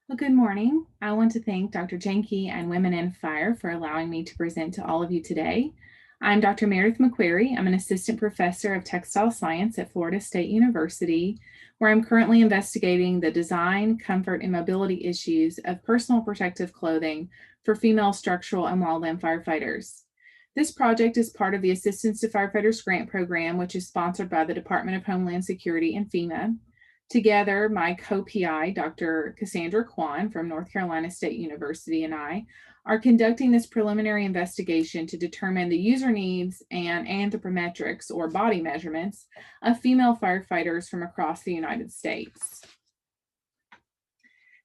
Well, good morning. I want to thank Dr. Jenke and Women in Fire for allowing me to present to all of you today. I'm Dr. Meredith McQuerry. I'm an assistant professor of textile science at Florida State University, where I'm currently investigating the design, comfort, and mobility issues of personal protective clothing for female structural and wildland firefighters. This project is part of the Assistance to Firefighters Grant Program, which is sponsored by the Department of Homeland Security and FEMA. Together, my co-PI, Dr. Cassandra Kwon from North Carolina State University, and I are conducting this preliminary investigation to determine the user needs and anthropometrics or body measurements of female firefighters from across the United States.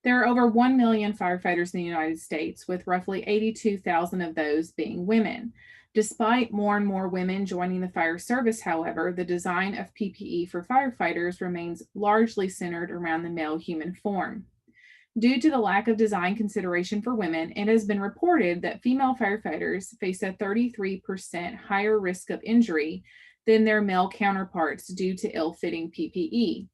There are over 1 million firefighters in the United States, with roughly 82,000 of those being women. Despite more and more women joining the fire service, however, the design of PPE for firefighters remains largely centered around the male human form. Due to the lack of design consideration for women, it has been reported that female firefighters face a 33% higher risk of injury than their male counterparts due to ill-fitting PPE.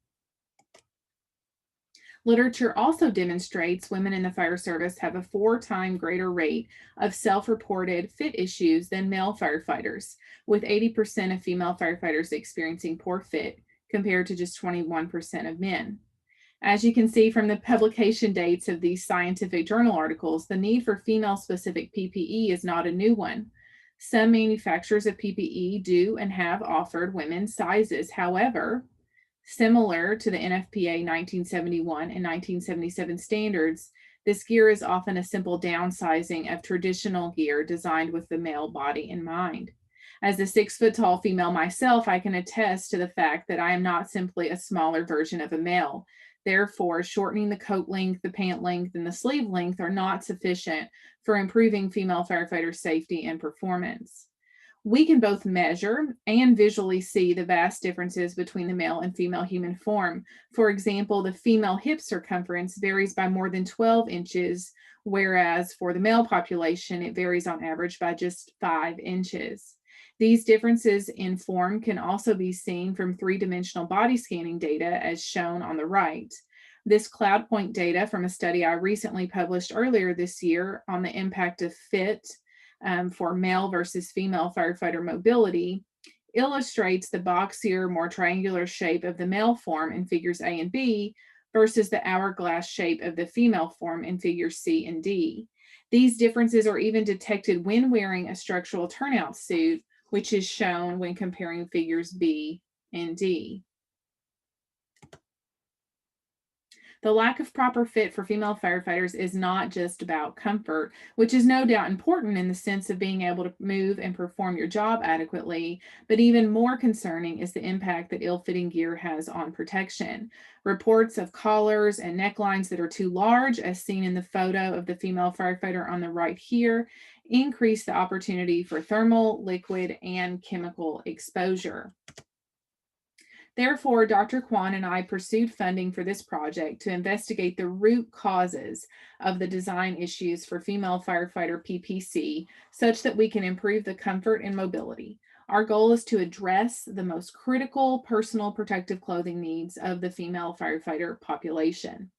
Literature also demonstrates women in the fire service have a 4 times greater rate of self-reported fit issues than male firefighters, with 80% of female firefighters experiencing poor fit compared to just 21% of men. As you can see from the publication dates of these scientific journal articles, the need for female-specific PPE is not a new one. Some manufacturers of PPE do and have offered women's sizes. However, similar to the NFPA 1971 and 1977 standards, this gear is often a simple downsizing of traditional gear designed with the male body in mind. As a 6-foot-tall female myself, I can attest to the fact that I am not simply a smaller version of a male. Therefore, shortening the coat length, the pant length, and the sleeve length are not sufficient for improving female firefighter safety and performance. We can both measure and visually see the vast differences between the male and female human form. For example, the female hip circumference varies by more than 12 inches, whereas for the male population, it varies on average by just 5 inches. These differences in form can also be seen from 3-dimensional body scanning data, as shown on the right. This cloud point data from a study I recently published earlier this year on the impact of fit for male versus female firefighter mobility illustrates the boxier, more triangular shape of the male form in figures A and B versus the hourglass shape of the female form in figures C and D. These differences are even detected when wearing a structural turnout suit, which is shown when comparing figures B and D. The lack of proper fit for female firefighters is not just about comfort, which is no doubt important in the sense of being able to move and perform your job adequately, but even more concerning is the impact that ill-fitting gear has on protection. Reports of collars and necklines that are too large, as seen in the photo of the female firefighter on the right here, increase the opportunity for thermal, liquid, and chemical exposure. Therefore, Dr. Kwon and I pursued funding for this project to investigate the root causes of the design issues for female firefighter PPC, such that we can improve the comfort and mobility. Our goal is to address the most critical personal protective clothing needs of the female firefighter population.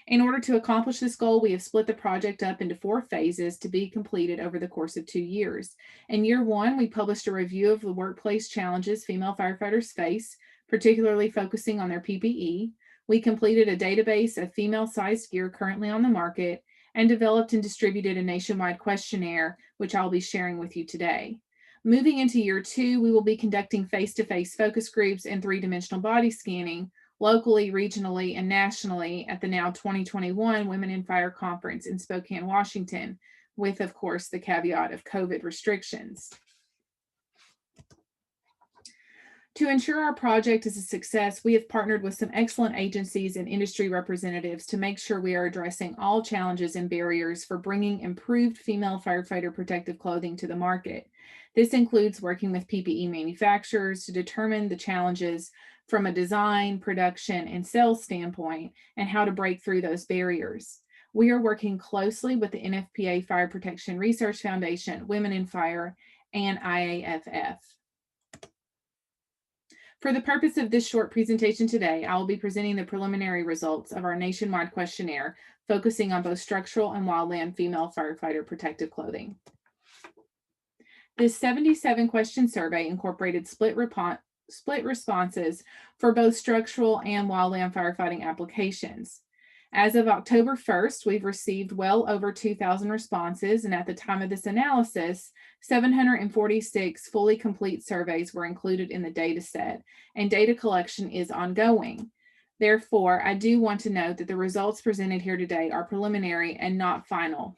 In order to accomplish this goal, we have split the project up into 4 phases to be completed over the course of 2 years. In year 1, we published a review of the workplace challenges female firefighters face, particularly focusing on their PPE. We completed a database of female-sized gear currently on the market and developed and distributed a nationwide questionnaire, which I'll be sharing with you today. Moving into year 2, we will be conducting face-to-face focus groups and 3-dimensional body scanning, locally, regionally, and nationally at the now 2021 Women in Fire Conference in Spokane, Washington, with, of course, the caveat of COVID restrictions. To ensure our project is a success, we have partnered with some excellent agencies and industry representatives to make sure we are addressing all challenges and barriers for bringing improved female firefighter protective clothing to the market. This includes working with PPE manufacturers to determine the challenges from a design, production, and sales standpoint, and how to break through those barriers. We are working closely with the NFPA Fire Protection Research Foundation, Women in Fire, and IAFF. For the purpose of this short presentation today, I will be presenting the preliminary results of our nationwide questionnaire, focusing on both structural and wildland female firefighter protective clothing. This 77 question survey incorporated split responses for both structural and wildland firefighting applications. As of October 1st, we've received well over 2,000 responses, and at the time of this analysis, 746 fully complete surveys were included in the data set, and data collection is ongoing. Therefore, I do want to note that the results presented here today are preliminary and not final.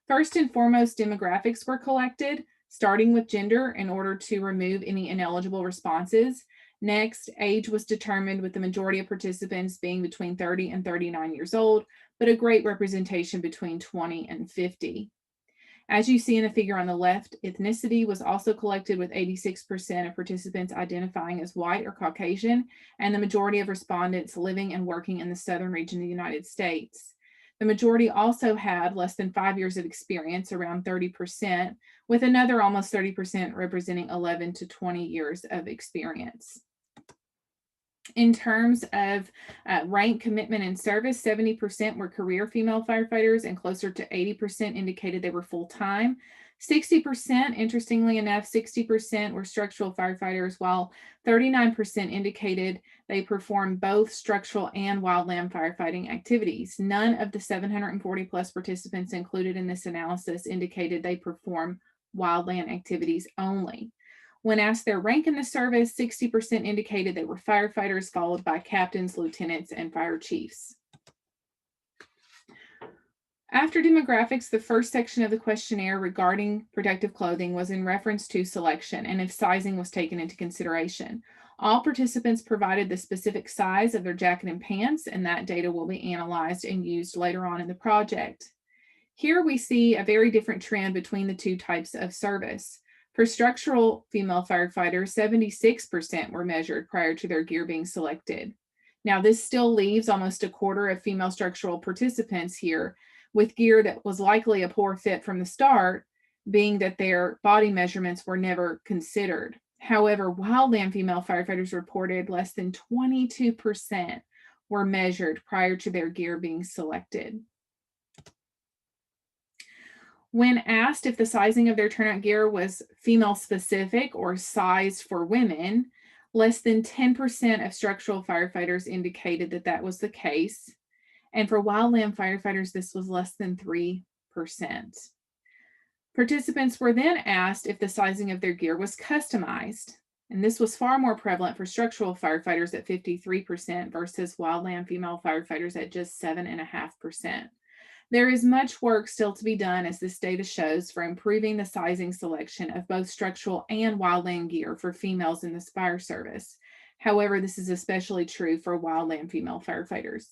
First and foremost, demographics were collected, starting with gender in order to remove any ineligible responses. Next, age was determined, with the majority of participants being between 30 and 39 years old, but a great representation between 20 and 50. As you see in the figure on the left, ethnicity was also collected, with 86% of participants identifying as white or Caucasian, and the majority of respondents living and working in the southern region of the United States. The majority also had less than 5 years of experience, around 30%, with another almost 30% representing 11 to 20 years of experience. In terms of rank, commitment, and service, 70% were career female firefighters, and closer to 80% indicated they were full-time. 60%, interestingly enough, 60% were structural firefighters, while 39% indicated they performed both structural and wildland firefighting activities. None of the 740 plus participants included in this analysis indicated they perform wildland activities only. When asked their rank in the service, 60% indicated they were firefighters, followed by captains, lieutenants, and fire chiefs. After demographics, the first section of the questionnaire regarding protective clothing was in reference to selection and if sizing was taken into consideration. All participants provided the specific size of their jacket and pants, and that data will be analyzed and used later on in the project. Here we see a very different trend between the two types of service. For structural female firefighters, 76% were measured prior to their gear being selected. Now, this still leaves almost a quarter of female structural participants here with gear that was likely a poor fit from the start, being that their body measurements were never considered. However, wildland female firefighters reported less than 22% were measured prior to their gear being selected. When asked if the sizing of their turnout gear was female specific or sized for women, less than 10% of structural firefighters indicated that that was the case. And for wildland firefighters, this was less than 3%. Participants were then asked if the sizing of their gear was customized. And this was far more prevalent for structural firefighters at 53% versus wildland female firefighters at just 7.5%. There is much work still to be done, as this data shows, for improving the sizing selection of both structural and wildland gear for females in the fire service. However, this is especially true for wildland female firefighters.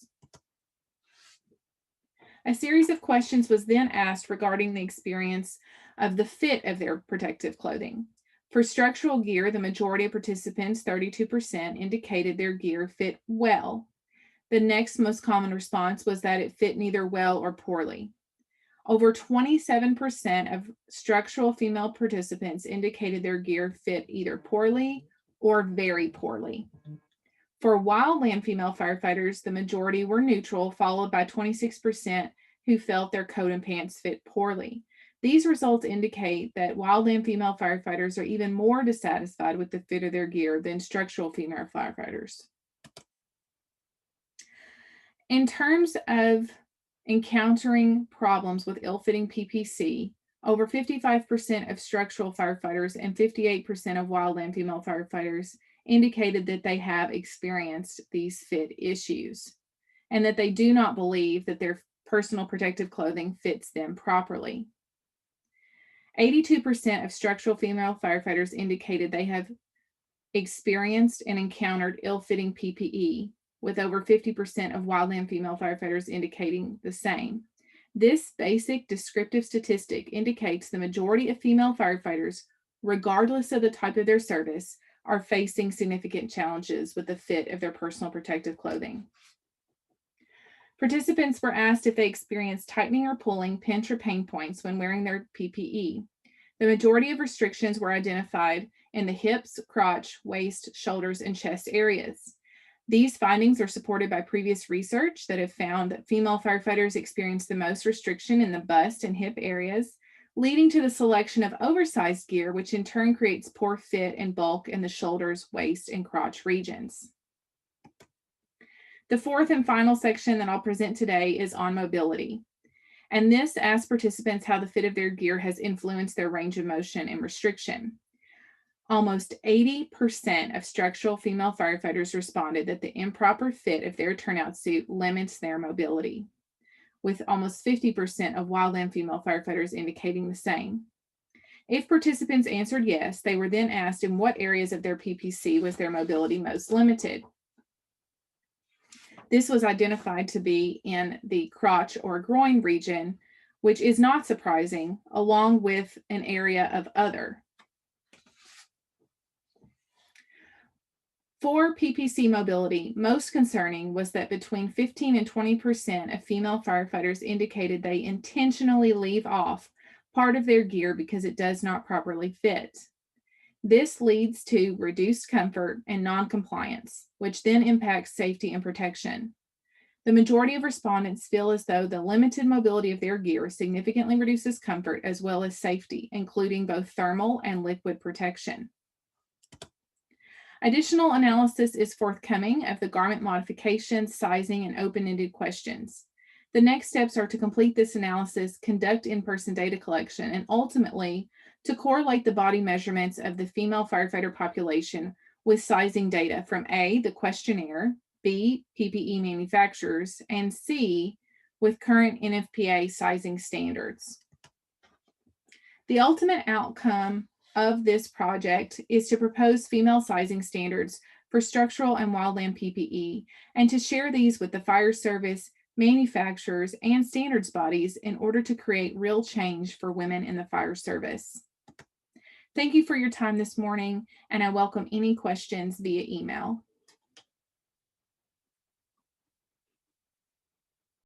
A series of questions was then asked regarding the experience of the fit of their protective clothing. For structural gear, the majority of participants, 32%, indicated their gear fit well. The next most common response was that it fit neither well or poorly. Over 27% of structural female participants indicated their gear fit either poorly or very poorly. For wildland female firefighters, the majority were neutral, followed by 26% who felt their coat and pants fit poorly. These results indicate that wildland female firefighters are even more dissatisfied with the fit of their gear than structural female firefighters. In terms of encountering problems with ill-fitting PPC, over 55% of structural firefighters and 58% of wildland female firefighters indicated that they have experienced these fit issues and that they do not believe that their personal protective clothing fits them properly. 82% of structural female firefighters indicated they have experienced and encountered ill-fitting PPE, with over 50% of wildland female firefighters indicating the same. This basic descriptive statistic indicates the majority of female firefighters, regardless of the type of their service, are facing significant challenges with the fit of their personal protective clothing. Participants were asked if they experienced tightening or pulling, pinch, or pain points when wearing their PPE. The majority of restrictions were identified in the hips, crotch, waist, shoulders, and chest areas. These findings are supported by previous research that have found that female firefighters experience the most restriction in the bust and hip areas, leading to the selection of oversized gear, which in turn creates poor fit and bulk in the shoulders, waist, and crotch regions. The fourth and final section that I'll present today is on mobility. And this asks participants how the fit of their gear has influenced their range of motion and restriction. Almost 80% of structural female firefighters responded that the improper fit of their turnout suit limits their mobility, with almost 50% of wildland female firefighters indicating the same. If participants answered yes, they were then asked in what areas of their PPC was their mobility most limited. This was identified to be in the crotch or groin region, which is not surprising, along with an area of other. For PPC mobility, most concerning was that between 15 and 20% of female firefighters indicated they intentionally leave off part of their gear because it does not properly fit. This leads to reduced comfort and non-compliance, which then impacts safety and protection. The majority of respondents feel as though the limited mobility of their gear significantly reduces comfort as well as safety, including both thermal and liquid protection. Additional analysis is forthcoming of the garment modifications, sizing, and open-ended questions. The next steps are to complete this analysis, conduct in-person data collection, and ultimately to correlate the body measurements of the female firefighter population with sizing data from A, the questionnaire, B, PPE manufacturers, and C, with current NFPA sizing standards. The ultimate outcome of this project is to propose female sizing standards for structural and wildland PPE and to share these with the fire service, manufacturers, and standards bodies in order to create real change for women in the fire service. Thank you for your time this morning, and I welcome any questions via email.